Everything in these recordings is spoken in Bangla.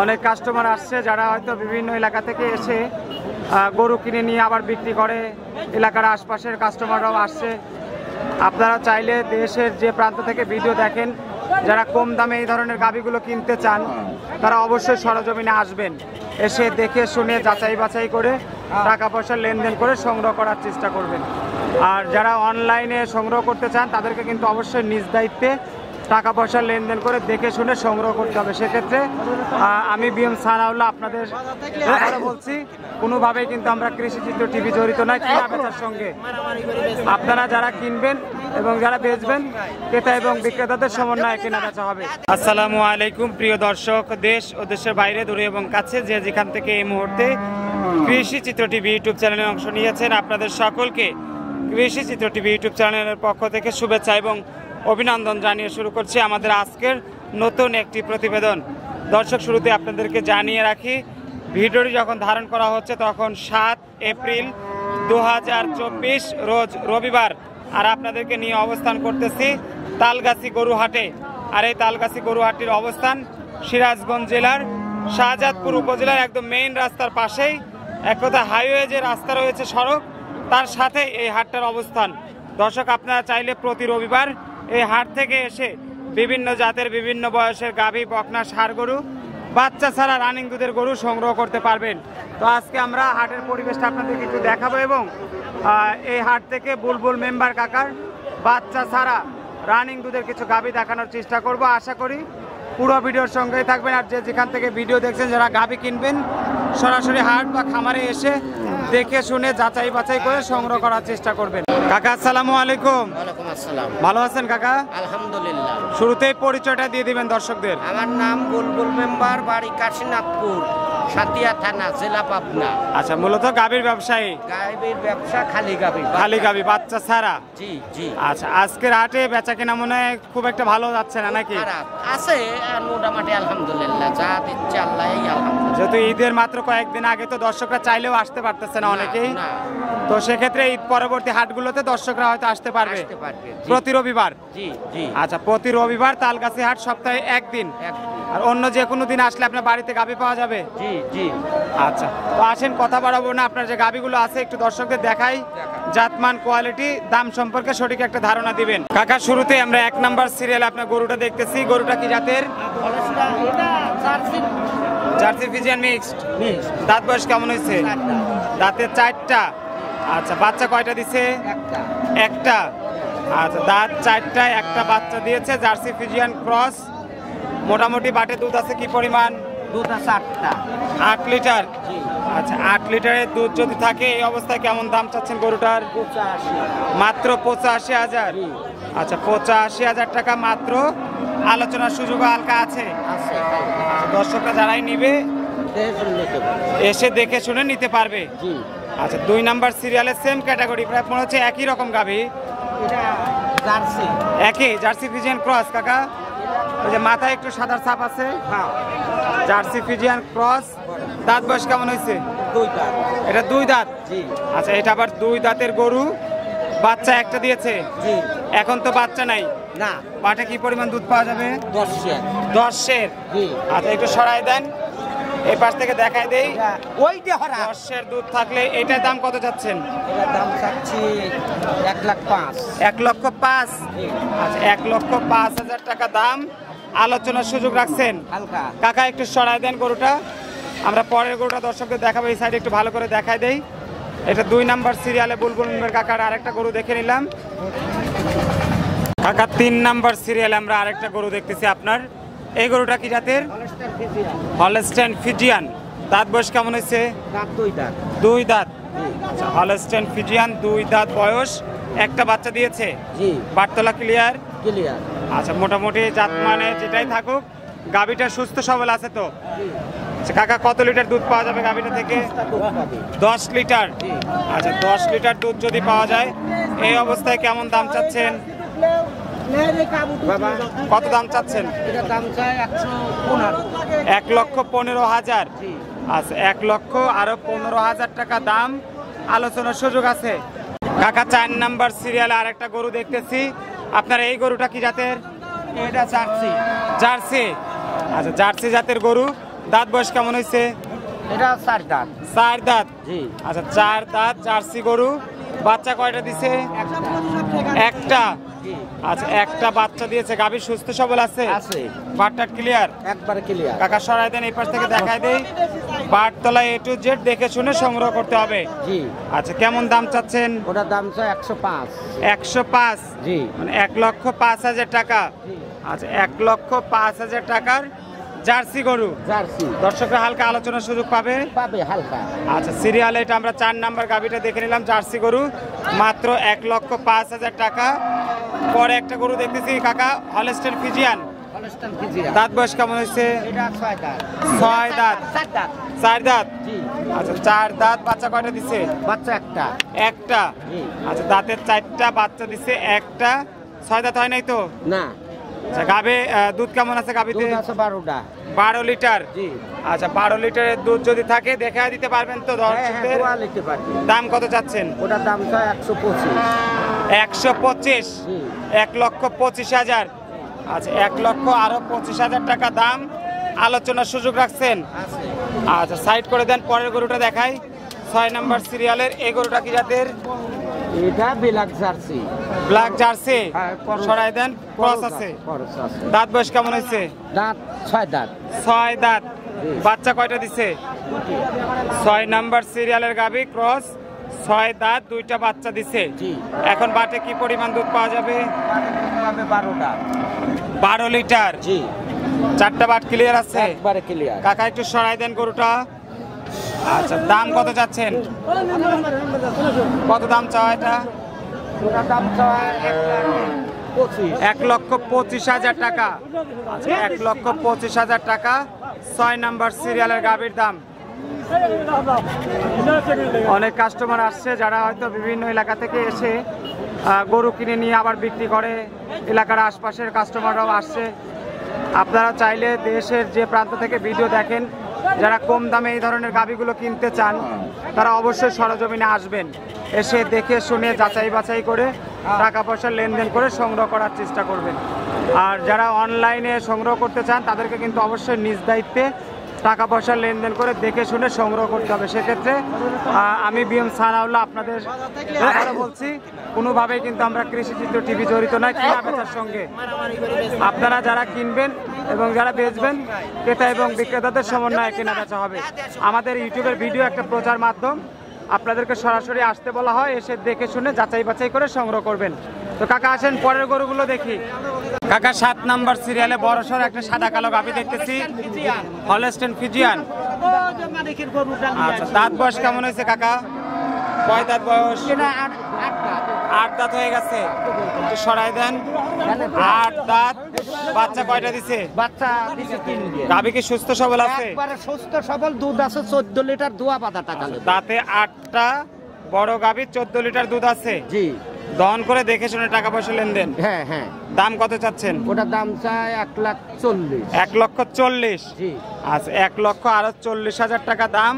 অনেক কাস্টমার আসছে যারা হয়তো বিভিন্ন এলাকা থেকে এসে গরু কিনে নিয়ে আবার বিক্রি করে। এলাকার আশপাশের কাস্টমাররাও আসছে। আপনারা চাইলে দেশের যে প্রান্ত থেকে ভিডিও দেখেন, যারা কম দামে এই ধরনের গাভীগুলো কিনতে চান তারা অবশ্যই সরজমিনে আসবেন। এসে দেখে শুনে যাচাই বাছাই করে টাকা পয়সা লেনদেন করে সংগ্রহ করার চেষ্টা করবেন। আর যারা অনলাইনে সংগ্রহ করতে চান তাদেরকে কিন্তু অবশ্যই নিজ দায়িত্বে টাকা পয়সা লেনদেন করে দেখে শুনে সংগ্রহ করতে হবে। সেক্ষেত্রে আমি বিএম সানাউল্লাহ আপনাদের আবারও বলছি, কোনোভাবেই কিন্তু আমরা কৃষিচিত্র টিভি জড়িত নয় কেনা বেচার সঙ্গে। আপনারা যারা কিনবেন এবং যারা বেচবেন, ক্রেতা এবং বিক্রেতাদের সমন্বয়ে কেনা বেচা হবে। আসসালামু আলাইকুম প্রিয় দর্শক, দেশ ও দেশের বাইরে, দূরে এবং কাছে যে যেখান থেকে এই মুহূর্তে কৃষিচিত্র টিভি ইউটিউব চ্যানেলে অংশ নিয়েছেন, আপনাদের সকলকে কৃষিচিত্র টিভি ইউটিউব চ্যানেলের পক্ষ থেকে শুভেচ্ছা এবং অভিনন্দন জানিয়ে শুরু করছি আমাদের আজকের নতুন একটি প্রতিবেদন। দর্শক, শুরুতে আপনাদেরকে জানিয়ে রাখি, ভিডিওটি যখন ধারণ করা হচ্ছে তখন 7 এপ্রিল 2024 রোজ রবিবার। আর আপনাদেরকে নিয়ে অবস্থান করতেছি তালগাছি গরুহাটে। আর এই তালগাছি গরুহাটির অবস্থান সিরাজগঞ্জ জেলার শাহজাদপুর উপজেলার একদম মেইন রাস্তার পাশেই। এক কথা হাইওয়ে যে রাস্তা রয়েছে সড়ক, তার সাথে এই হাটটার অবস্থান। দর্শক, আপনারা চাইলে প্রতি রবিবার এই হাট থেকে এসে বিভিন্ন জাতের বিভিন্ন বয়সের গাভী, বকনা, ষাঁড় গরু, বাচ্চা ছাড়া রানিং দুধের গরু সংগ্রহ করতে পারবেন। তো আজকে আমরা হাটের পরিবেশটা আপনাদেরকে একটু দেখাবো এবং এই হাট থেকে বুলবুল মেম্বার কাকার বাচ্চা ছাড়া রানিং দুধের কিছু গাভী দেখানোর চেষ্টা করব। আশা করি পুরো ভিডিওর সঙ্গেই থাকবেন। আর যে যেখান থেকে ভিডিও দেখছেন, যারা গাভী কিনবেন, সরাসরি হাট বা খামারে এসে দেখে শুনে যাচাই বাছাই করে সংগ্রহ করার চেষ্টা করবেন। কাকা আসসালামু আলাইকুম। ওয়ালাইকুম আসসালাম। ভালো আছেন কাকা? আলহামদুলিল্লাহ। শুরুতেই পরিচয়টা দিয়ে দিবেন দর্শকদের। আমার নাম বুলবুল মেম্বার, বাড়ি কাশীনাথপুর, সাতিয়া থানা, জেলা পাবনা। আচ্ছা, মূলত গাভীর ব্যবসায়ী? গাভীর ব্যবসা, খালি গাভী। খালি গাভী, বাচ্চা ছাড়া? জি জি। আচ্ছা, আজকের হাটে বেচা কেনা মনে হয় খুব একটা ভালো যাচ্ছে না নাকি? খারাপ আছে মোটামুটি, আলহামদুলিল্লাহ, যা দিচ্ছে আল্লাহ আলহামদুলিল্লাহ। যেহেতু ঈদের মাত্র কয়েকদিন আগে, তো দর্শকরা চাইলেও আসতে পারতেছে না অনেকেই। তো সেক্ষেত্রে ঈদ পরবর্তী হাটগুলোতে দর্শকরা হয়তো আসতে পারবে প্রতি রবিবার। জি জি। আচ্ছা, প্রতি রবিবার তালগাছি হাট, সপ্তাহে একদিন। আর অন্য যে কোনো দিন আসলে আপনার বাড়িতে গাভী পাওয়া যাবে? জি জি। আচ্ছা, তো আসেন, কথা বাড়াবো না, আপনার যে গাভীগুলো আছে একটু দর্শকদের দেখাই, জাতমান, কোয়ালিটি, দাম সম্পর্কে সঠিক একটা ধারণা দিবেন। কাকা, শুরুতে আমরা 1 নাম্বার সিরিয়ালে আপনার গরুটা দেখতেছি। গরুটা কি জাতের? Jersey Friesian mixed. দাঁত বয়স কেমন হয়েছে? দাঁতের 4টা। আচ্ছা, বাচ্চা কয়টা দিছে? একটা। আচ্ছা, দাঁত 4টা, একটা বাচ্চা দিয়েছে। Jersey Friesian cross. মোটামুটি বাটে দুধ আছে কি পরিমাণ? দুধ আছে 8 লিটার। আচ্ছা, 8 লিটারের দুধ যদি থাকে, এই অবস্থায় কেমন দাম চাচ্ছেন গরুটার? মাত্র 85,000। আচ্ছা, 85,000 টাকা মাত্র। আলোচনার সুযোগ হালকা আছে? দর্শকরা যারাই নিবে এসে দেখে শুনে নিতে পারবে। আচ্ছা, 2 নাম্বার সিরিয়ালের সেম ক্যাটাগরি, প্রায় মনে হচ্ছে একই রকম গাভী। একই জার্সি ফিজিয়ান ক্রস। কাকা, ওই যে মাথায় একটু সাদার ছাপ আছে, জার্সি ফিজিয়ান ক্রস। দাঁত বয়স কেমন হয়েছে? 2 দাঁত। এটা 2 দাঁত? আচ্ছা, এটা আবার 2 দাঁতের গরু। বাচ্চা একটা দিয়েছে? এখন তো বাচ্চা নাই না। বাটে কি পরিমাণ দুধ পাওয়া যাবে? 10-এর। আচ্ছা, একটু সরাই দেন, এই পাশ থেকে দেখাই দেই। 10-এর দুধ থাকলে এটার দাম কত যাচ্ছেন? দাম চাচ্ছি 1,05,000। 1,05,000? আচ্ছা, 1,05,000 টাকা দাম। আলোচনার সুযোগ রাখছেন? কাকা, একটু সরাই দেন গরুটা, আমরা পরের গরুটা দর্শকদের দেখাবো। এই সাইডে একটু ভালো করে দেখাই দেই। এটা 2 নাম্বার সিরিয়ালে বুলবুল মেম্বার কাকার আরেকটা গরু দেখে নিলাম। কাকা, 3 নাম্বার সিরিয়ালে আমরা আরেকটা গরু দেখতেছি আপনার। এই গরুটা কি জাতের? Holstein Friesian. দাঁত বয়স কেমন হয়েছে? 2 দাঁত। হলস্টাইন ফিজিয়ান, 2 দাঁত বয়স, একটা বাচ্চা দিয়েছে। বাটতলা ক্লিয়ার? আচ্ছা, মোটামুটি জাত মানে যেটাই থাকুক, গাভীটা সুস্থ সবল আছে তো? কাকা, কত লিটার দুধ পাওয়া যাবে গাভীটা থেকে? 10 লিটার। আচ্ছা, 10 লিটার দুধ যদি পাওয়া যায়, এই অবস্থায় কেমন দাম চাচ্ছেন? কত দাম চাচ্ছেন? 1,15,000। আচ্ছা, 1,15,000 টাকা দাম। আলোচনার সুযোগ আছে। কাকা, 4 নাম্বার সিরিয়ালে আরেকটা গরু দেখতেছি আপনার। এই গরুটা কি জাতের? এটা জার্সি। জার্সি। আচ্ছা জার্সি জাতের গরু, দাঁত বয়স কেমন হয়েছে? এটা 4 দাঁত। 4 দাঁত। জি। আচ্ছা 4 দাঁত জার্সি গরু, বাচ্চা কয়টা দিছে? একটা। জি। আচ্ছা একটা বাচ্চা দিয়েছে, গাভী সুস্থ সবল আছে? আছে। বাটটা ক্লিয়ার? একবারে ক্লিয়ার। কাকা সরাই দেন, এই পাশ থেকে দেখাই দেই। বাটতলা A to Z দেখে শুনে সংগ্রহ করতে হবে। জি। আচ্ছা কেমন দাম চাচ্ছেন? ওটার দাম চাই 105। 105? জি। মানে 1,05,000 টাকা। আচ্ছা 1,05,000 টাকার জার্সি গরু। জার্সি। দর্শকরা হালকা আলোচনার সুযোগ পাবে? পাবে হালকা। আচ্ছা সিরিয়ালে এটা আমরা 4 নাম্বার গাভিটা দেখে নিলাম, জার্সি গরু মাত্র 1,05,000 টাকা। পরে একটা গরু দেখতেছি কাকা, হলস্টেইন ফ্রিজিয়ান, হলস্টেইন ফ্রিজিয়ান। দাঁত বয়স কেমন হয়েছে? এটা 6 দাঁত। 6 দাঁত। 4 দাঁত। 4 দাঁত। জি। আচ্ছা 4 দাঁত, বাচ্চা কয়টা দিছে? বাচ্চা একটা। একটা। জি। আচ্ছা দাঁতের 4টা, বাচ্চা দিছে একটা। 6 দাঁত হয় নাই তো? না। আচ্ছা গাবে দুধ কেমন আছে গাবিতে? দুধ আছে 12টা। 12 লিটার। জি। আচ্ছা 12 লিটারের দুধ যদি থাকে দেখা দিতে পারবেন তো হ্যাঁ, দর্শকদের? দোয়া লিখতে পারবে। দাম কত চাচ্ছেন? ওটার দাম চাই 125। 125? জি। 1,25,000। আচ্ছা 1,25,000 টাকা দাম, আলোচনার সুযোগ রাখছেন? আছে। আচ্ছা সাইড করে দেন, পরের গরুটা দেখাই। 6 নাম্বার সিরিয়ালের এই গরুটা কি জাতের? এটা ব্ল্যাক জার্সি। Black jersey. হ্যাঁ, করস। সরাই দেন, ক্রস আছে। খরচ আছে। দাঁত বয়স কেমন হয়েছে? দাঁত 6 দাঁত। 6 দাঁত। জি। বাচ্চা কয়টা দিছে? 6 নাম্বার সিরিয়ালের গাভী, ক্রস, 6 দাঁত, 2টা বাচ্চা দিছে। জি। এখন বাটে কি পরিমাণ দুধ পাওয়া যাবে? পাবে 12টা। 12 লিটার। জি। 4টা বাট ক্লিয়ার আছে? একবারে ক্লিয়ার। কাকা একটু সরাই দেন গরুটা। আচ্ছা দাম কত চাচ্ছেন? কত দাম চাওয়া এটা? ওটার দাম চাই 1,25,000। 1,25,000 টাকা। আচ্ছা 1,25,000 টাকা 6 নাম্বার সিরিয়ালের গাভীর দাম। অনেক কাস্টমার আসছে যারা হয়তো বিভিন্ন এলাকা থেকে এসে গরু কিনে নিয়ে আবার বিক্রি করে, এলাকার আশপাশের কাস্টমাররাও আসছে। আপনারা চাইলে দেশের যে প্রান্ত থেকে ভিডিও দেখেন, যারা কম দামে এই ধরনের গাভীগুলো কিনতে চান তারা অবশ্যই সরজমিনে আসবেন, এসে দেখে শুনে যাচাই বাছাই করে টাকা পয়সা লেনদেন করে সংগ্রহ করার চেষ্টা করবেন। আর যারা অনলাইনে সংগ্রহ করতে চান তাদেরকে কিন্তু অবশ্যই নিজ দায়িত্বে টাকা পয়সা লেনদেন করে দেখে শুনে সংগ্রহ করতে হবে। সেক্ষেত্রে আমি বিএম সানাউল্লাহ আপনাদের আবারও বলছি, কোনোভাবেই কিন্তু আমরা কৃষিচিত্র টিভি জড়িত নয় কেনা বেচার সঙ্গে। আপনারা যারা কিনবেন এবং যারা বেচবেন, ক্রেতা এবং বিক্রেতাদের সমন্বয়ে কেনা বেচা হবে। আমাদের ইউটিউবের ভিডিও একটা প্রচার মাধ্যম, আপনাদেরকে সরাসরি আসতে বলা হয়, এসে দেখে শুনে যাচাই বাছাই করে সংগ্রহ করবেন। তো কাকা আসেন পরের গরুগুলো দেখি। কাকা 7 নাম্বার সিরিয়ালে বড়সড় একটা সাদা কালো গাভী দেখতেছি, হলস্টেইন ফ্রিজিয়ান। আচ্ছা দাঁত বয়স কেমন হয়েছে কাকা? কয় দাঁত বয়স? 8 দাঁত হয়ে গেছে। একটু সরাই দেন। 8 দাঁত। বাচ্চা কয়টা দিছে? বাচ্চা দিছে 3 দিয়ে। গাভী কি সুস্থ সবল আছে? একবারে সুস্থ সবল, দুধ আছে 14 লিটার, দোয়া পাতা টাকা নেবে। দাঁতে 8টা, বড় গাভী, 14 লিটার দুধ আছে। জি। দহন করে দেখে শুনে টাকা পয়সা লেনদেন। হ্যাঁ হ্যাঁ। দাম কত চাচ্ছেন? ওটার দাম চাই 1,40,000। 1,40,000। জি। আচ্ছা 1,40,000 টাকা দাম,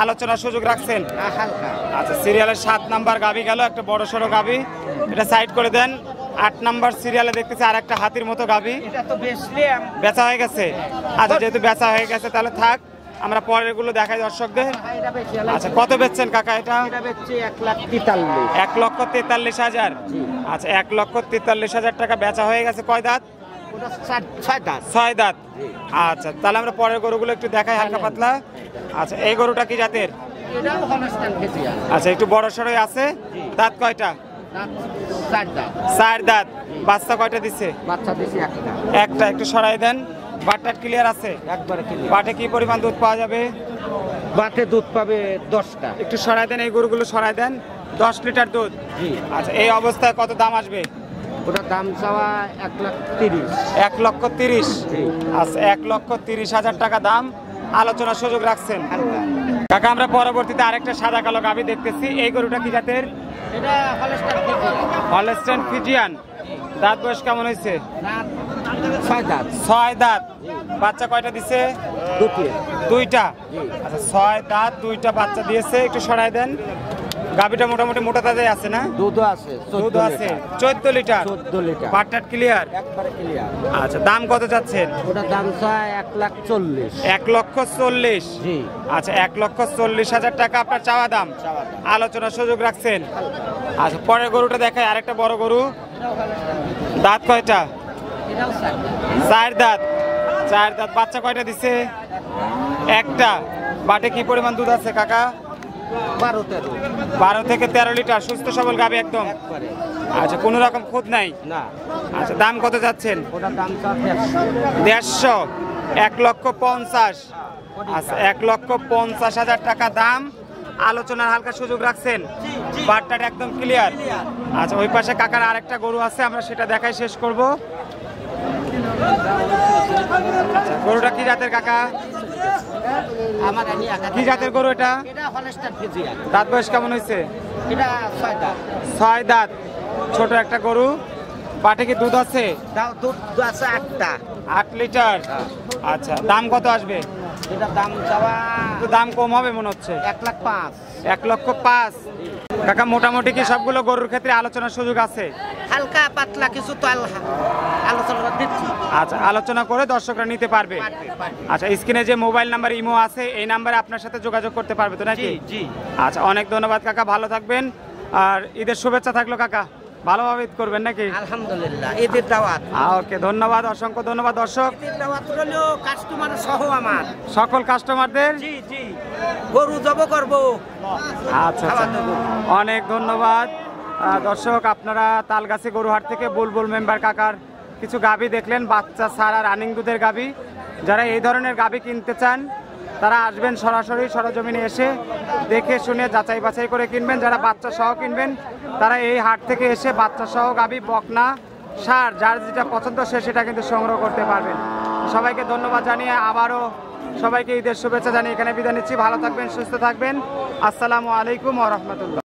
আলোচনার সুযোগ রাখছেন? হালকা। আচ্ছা সিরিয়ালের 7 নাম্বার গাভী গেল, একটা বড় সড়ো গাভী, এটা সাইড করে দেন। 8 নাম্বার সিরিয়ালে দেখতেছি আর একটা হাতির মতো গাভী, এটা তো বেচলাম। বেচা হয়ে গেছে। আচ্ছা যেহেতু বেচা হয়ে গেছে তাহলে থাক, আমরা পরের গুলো দেখাই দর্শকদের। আচ্ছা কত বেচছেন কাকা এটা? এটা বেচছি 1,43,000। 1,43,000। আচ্ছা 1,43,000 টাকা বেচা হয়ে গেছে। কয় দাঁত? ওটা 6 দাঁত। 6 দাঁত। আচ্ছা তাহলে আমরা পরের গরুগুলো একটু দেখাই হালকা পাতলা। আচ্ছা এই গরুটা কি জাতের? এটাও হলস্টেইন ফ্রিজিয়ান। আচ্ছা একটু বড় সড়ই আছে। দাঁত কয়টা? দাঁত 4 দাঁত। 4 দাঁত। বাচ্চা কয়টা দিছে? বাচ্চা দিছে একটা। একটা। একটু সরাই দেন। বাটটা ক্লিয়ার আছে? একবারে ক্লিয়ার। বাটে কি পরিমাণ দুধ পাওয়া যাবে? বাটে দুধ পাবে 10টা। একটু সরাই দেন, এই গরুগুলো সরাই দেন। 10 লিটার দুধ। জি। আচ্ছা এই অবস্থায় কত দাম আসবে? ওটার দাম চাওয়া 1,30,000। 1,30,000। জি। আচ্ছা 1,30,000 টাকা দাম, আলোচনার সুযোগ রাখছেন? হালকা। কাকা আমরা পরবর্তীতে আরেকটা সাদা কালো গাভী দেখতেছি, এই গরুটা কি জাতের? এটা হলস্টেইন ফ্রিজিয়ান। Holstein Friesian. দাঁত বয়স কেমন হয়েছে? দাঁত 6 দাঁত। 6 দাঁত। বাচ্চা কয়টা দিছে? দুটি। 2টা। জি। আচ্ছা 6 দাঁত, 2টা বাচ্চা দিয়েছে। একটু সরাই দেন। গাবিটা মোটামুটি মোটা তাজা আছে না? দুধ আছে, দুধ আছে 14 লিটার। 14 লিটার বাটটাট ক্লিয়ার? একবারে ক্লিয়ার। আচ্ছা, দাম কত যাচ্ছেন? ওটা দাম চায় 1,40,000। 1,40,000। জি। আচ্ছা, 1,40,000 টাকা আপনার চাওয়া দাম। আলোচনার সুযোগ রাখছেন। আচ্ছা, পরের গরুটা দেখায়, আরেকটা বড় গরু। দাঁত কয়টা? এটাও 4 দাঁত। 4 দাঁত। বাচ্চা কয়টা দিছে? একটা। বাটে কি পরিমাণ দুধ আছে কাকা? 12-13 12 থেকে 13 লিটার। সুস্থ সবল গাবি একদম। একবারে। আচ্ছা, কোনো রকম খুঁত নাই? না, আচ্ছা, দাম কত যাচ্ছেন? ওটার দাম চায় 150। 1,50,000। আচ্ছা, 1,50,000 টাকা দাম। আলোচনার হালকা সুযোগ রাখছেন। বাটটাটা একদম ক্লিয়ার। আচ্ছা, ওই পাশে কাকার আরেকটা গরু আছে, আমরা সেটা দেখাই শেষ করব। আচ্ছা, গরুটা কি জাতের কাকা? আমার আনি কি জাতের গরু এটা? এটা হলস্টার ফিজিয়ান। দাঁত বয়স কেমন হয়েছে? এটা 6 দাঁত। 6 দাঁত। ছোট একটা গরু। বাটে কি দুধ আছে? দাও দুধ আছে 8টা। 8 লিটার। আচ্ছা, দাম কত আসবে? এটা দাম চাওয়া একটু দাম কম হবে মনে হচ্ছে। 1,05,000। 1,05,000। কাকা, মোটামুটি কি সবগুলো গরুর ক্ষেত্রে আলোচনার সুযোগ আছে? হালকা পাতলা কিছু তো আলোচনা দিচ্ছি। আচ্ছা, আলোচনা করে দর্শকরা নিতে পারবে। আচ্ছা, স্ক্রিনে যে মোবাইল নাম্বার ইমো আছে, এই নাম্বারে আপনার সাথে যোগাযোগ করতে পারবে তো নাকি? জি জি। আচ্ছা, অনেক ধন্যবাদ কাকা, ভালো থাকবেন। আর ঈদের শুভেচ্ছা থাকলো কাকা, ভালোভাবে ঈদ করবেন নাকি? আলহামদুলিল্লাহ, ঈদের দাওয়াত। ওকে, ধন্যবাদ, অসংখ্য ধন্যবাদ। দর্শক, ঈদের দাওয়াত হলো কাস্টমার সহ আমার। সকল কাস্টমারদের জি জি, গরু জব করব। আচ্ছা আচ্ছা, অনেক ধন্যবাদ। দর্শক, আপনারা তালগাছি গরুহাট থেকে বুলবুল মেম্বার কাকার কিছু গাভী দেখলেন, বাচ্চা ছাড়া রানিং দুধের গাভী। যারা এই ধরনের গাভী কিনতে চান তারা আসবেন সরাসরি সরজমিনে এসে দেখে শুনে যাচাই বাছাই করে কিনবেন। যারা বাচ্চা সহ কিনবেন তারা এই হাট থেকে এসে বাচ্চা সহ গাভী, বকনা, ষাঁড়, যার যেটা পছন্দ সে সেটা কিন্তু সংগ্রহ করতে পারবেন। সবাইকে ধন্যবাদ জানিয়ে আবারও সবাইকে ঈদের শুভেচ্ছা জানিয়ে এখানে বিদায় নিচ্ছি। ভালো থাকবেন, সুস্থ থাকবেন। আসসালামু আলাইকুম ওয়া রাহমাতুল্লাহ।